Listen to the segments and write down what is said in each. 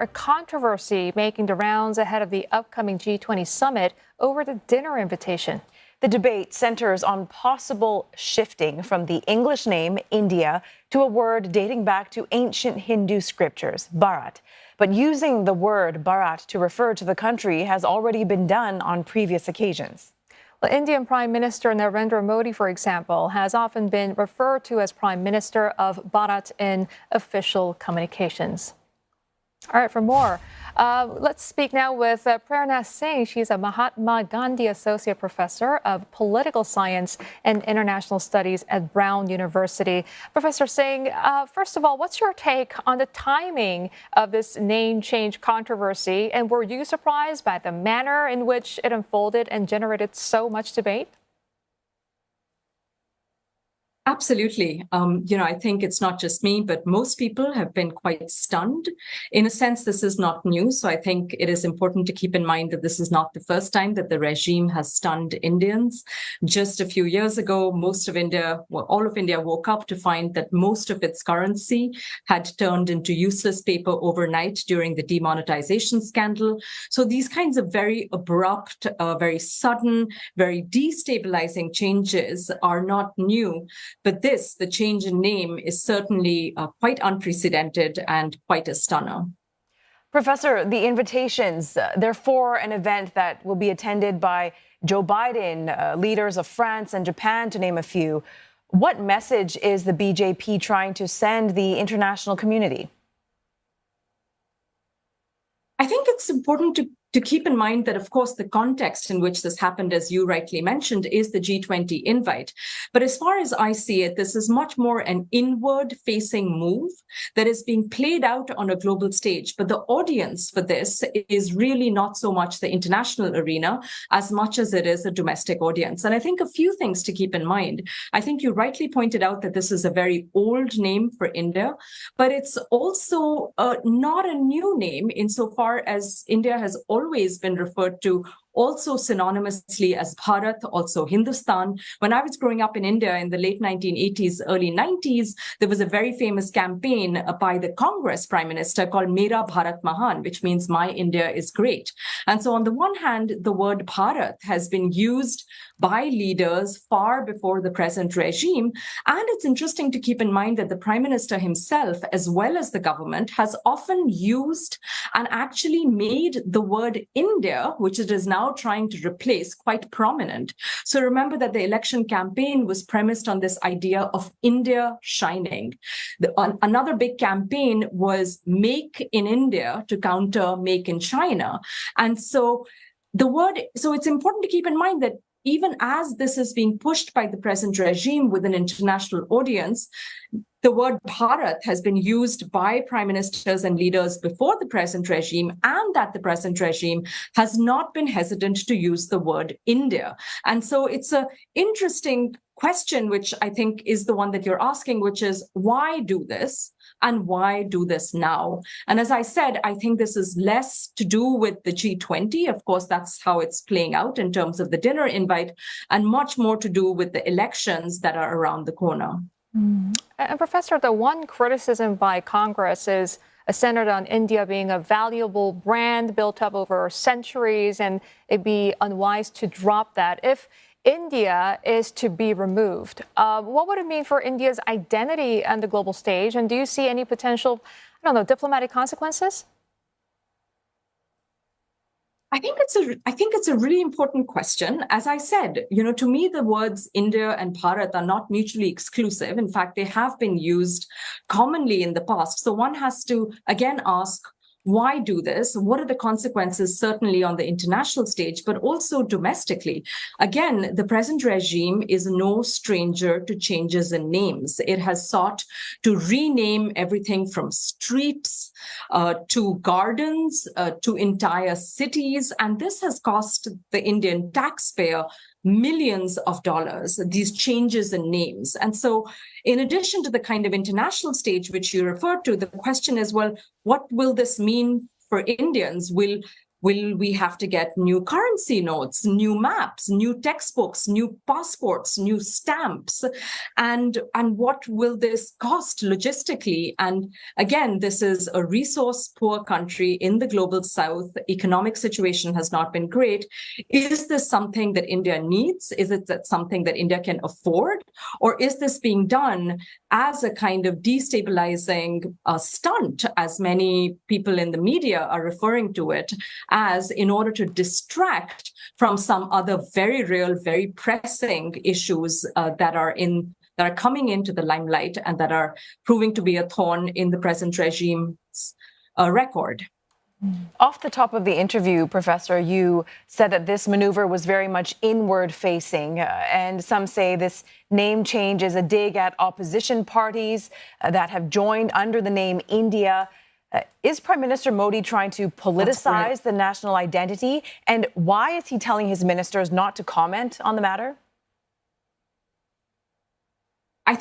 A controversy making the rounds ahead of the upcoming G20 summit over the dinner invitation. The debate centers on possible shifting from the English name India to a word dating back to ancient Hindu scriptures, Bharat. But using the word Bharat to refer to the country has already been done on previous occasions. Well, Indian Prime Minister Narendra Modi, for example, has often been referred to as Prime Minister of Bharat in official communications. All right, for more, let's speak now with Prerna Singh. She's a Mahatma Gandhi Associate Professor of Political Science and International Studies at Brown University. Professor Singh, first of all, what's your take on the timing of this name change controversy? And were you surprised by the manner in which it unfolded and generated so much debate? Absolutely. I think it's not just me, but most people have been quite stunned. In a sense, this is not new. So I think it is important to keep in mind that this is not the first time that the regime has stunned Indians. Just a few years ago, all of India woke up to find that most of its currency had turned into useless paper overnight during the demonetization scandal. So these kinds of very abrupt, very sudden, very destabilizing changes are not new. But the change in name, is certainly quite unprecedented and quite a stunner. Professor, the invitations, they're for an event that will be attended by Joe Biden, leaders of France and Japan, to name a few. What message is the BJP trying to send the international community? I think it's important to keep in mind that, of course, the context in which this happened, as you rightly mentioned, is the G20 invite. But as far as I see it, this is much more an inward-facing move that is being played out on a global stage. But the audience for this is really not so much the international arena as much as it is a domestic audience. And I think a few things to keep in mind. I think you rightly pointed out that this is a very old name for India, but it's also not a new name insofar as India has always been referred to also synonymously as Bharat, also Hindustan. When I was growing up in India in the late 1980s, early 90s, there was a very famous campaign by the Congress Prime Minister called Mera Bharat Mahan, which means my India is great. And so on the one hand, the word Bharat has been used by leaders far before the present regime. And it's interesting to keep in mind that the Prime Minister himself, as well as the government, has often used and actually made the word India, which it is now trying to replace, quite prominent. So remember that the election campaign was premised on this idea of India shining. Another big campaign was Make in India to counter Make in China. And so it's important to keep in mind that even as this is being pushed by the present regime with an international audience, the word Bharat has been used by prime ministers and leaders before the present regime, and that the present regime has not been hesitant to use the word India. And so it's an interesting question, which I think is the one that you're asking, which is why do this? And why do this now? And as I said, I think this is less to do with the G20. Of course, that's how it's playing out in terms of the dinner invite, and much more to do with the elections that are around the corner. And Professor, the one criticism by Congress is centered on India being a valuable brand built up over centuries, and it'd be unwise to drop that. If India is to be removed, what would it mean for India's identity on the global stage? And do you see any potential, diplomatic consequences? I think it's a really important question. As I said, to me, the words India and Bharat are not mutually exclusive. In fact, they have been used commonly in the past. So one has to, again, ask, why do this? What are the consequences, certainly on the international stage, but also domestically? Again, the present regime is no stranger to changes in names. It has sought to rename everything from streets to gardens to entire cities. And this has cost the Indian taxpayer millions of dollars, these changes in names. And so in addition to the kind of international stage which you referred to, the question is, well, what will this mean for Indians? Will Will we have to get new currency notes, new maps, new textbooks, new passports, new stamps? And what will this cost logistically? And again, this is a resource-poor country in the global south. Economic situation has not been great. Is this something that India needs? Is it something that India can afford? Or is this being done as a kind of destabilizing stunt, as many people in the media are referring to it, as in order to distract from some other very real, very pressing issues that are coming into the limelight and that are proving to be a thorn in the present regime's record? Off the top of the interview, Professor, you said that this maneuver was very much inward facing, and some say this name change is a dig at opposition parties that have joined under the name India. Is Prime Minister Modi trying to politicize the national identity? And why is he telling his ministers not to comment on the matter? I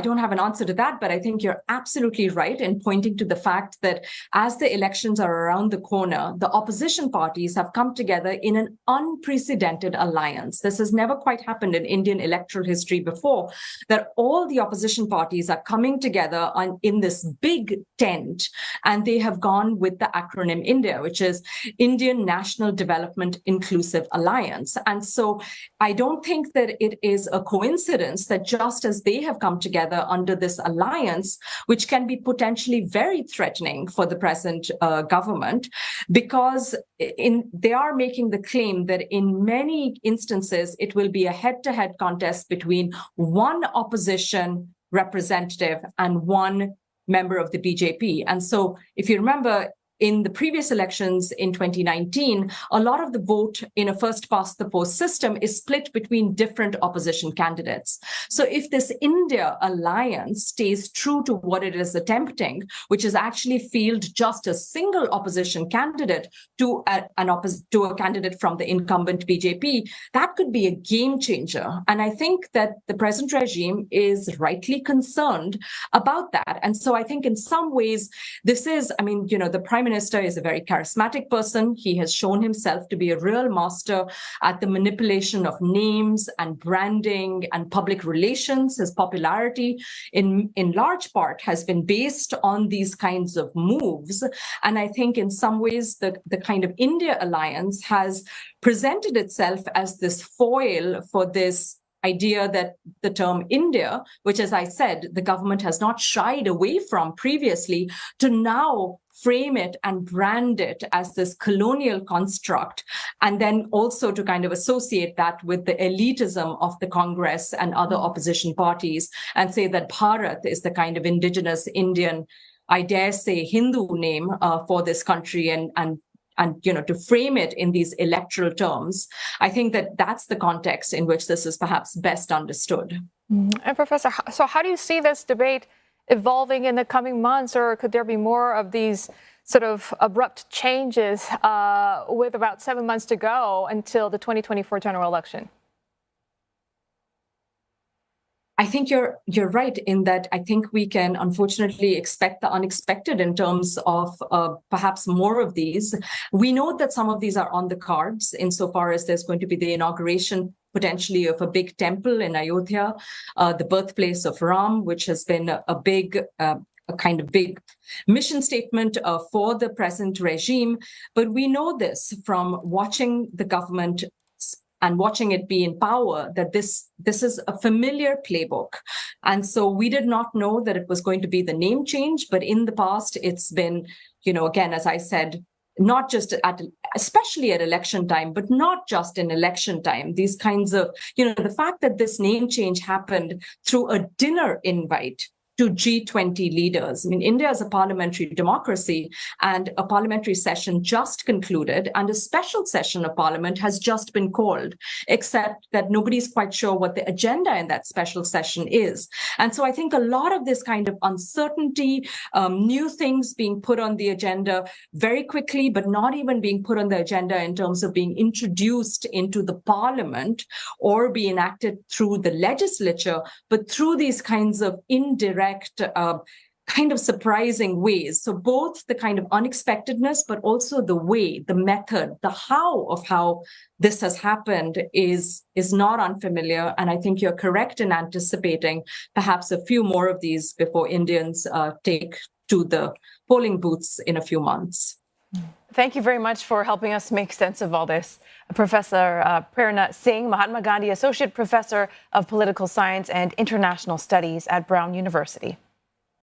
don't have an answer to that, but I think you're absolutely right in pointing to the fact that as the elections are around the corner, the opposition parties have come together in an unprecedented alliance. This has never quite happened in Indian electoral history before, that all the opposition parties are coming together in this big tent, and they have gone with the acronym India, which is Indian National Development Inclusive Alliance. And so I don't think that it is a coincidence that just as they have come together under this alliance, which can be potentially very threatening for the present government, because they are making the claim that in many instances, it will be a head-to-head contest between one opposition representative and one member of the BJP. And so if you remember, in the previous elections in 2019, a lot of the vote in a first-past-the-post system is split between different opposition candidates. So if this India alliance stays true to what it is attempting, which is actually field just a single opposition candidate to a candidate from the incumbent BJP, that could be a game changer. And I think that the present regime is rightly concerned about that. And so I think in some ways, this is, the Prime Minister is a very charismatic person. He has shown himself to be a real master at the manipulation of names and branding and public relations. His popularity in large part has been based on these kinds of moves. And I think in some ways the kind of India alliance has presented itself as this foil for this idea that the term India, which, as I said, the government has not shied away from previously, to now frame it and brand it as this colonial construct, and then also to kind of associate that with the elitism of the Congress and other opposition parties, and say that Bharat is the kind of indigenous Indian, I dare say, Hindu name for this country, and to frame it in these electoral terms. I think that that's the context in which this is perhaps best understood. And Professor, so how do you see this debate evolving in the coming months, or could there be more of these sort of abrupt changes with about 7 months to go until the 2024 general election? I think you're right in that I think we can unfortunately expect the unexpected in terms of perhaps more of these. We know that some of these are on the cards insofar as there's going to be the inauguration potentially of a big temple in Ayodhya, the birthplace of Ram, which has been a big kind of big mission statement for the present regime. But we know this from watching the government and watching it be in power, that this is a familiar playbook. And so we did not know that it was going to be the name change, but in the past, it's been, again, as I said, not just especially at election time, but not just in election time, these kinds of, the fact that this name change happened through a dinner invite to G20 leaders. India is a parliamentary democracy, and a parliamentary session just concluded, and a special session of parliament has just been called, except that nobody's quite sure what the agenda in that special session is. And so I think a lot of this kind of uncertainty, new things being put on the agenda very quickly, but not even being put on the agenda in terms of being introduced into the parliament or be enacted through the legislature, but through these kinds of indirect kind of surprising ways. So both the kind of unexpectedness, but also the way, the method, the how of how this has happened is not unfamiliar. And I think you're correct in anticipating perhaps a few more of these before Indians take to the polling booths in a few months. Thank you very much for helping us make sense of all this. Professor Prerna Singh, Mahatma Gandhi Associate Professor of Political Science and International Studies at Brown University.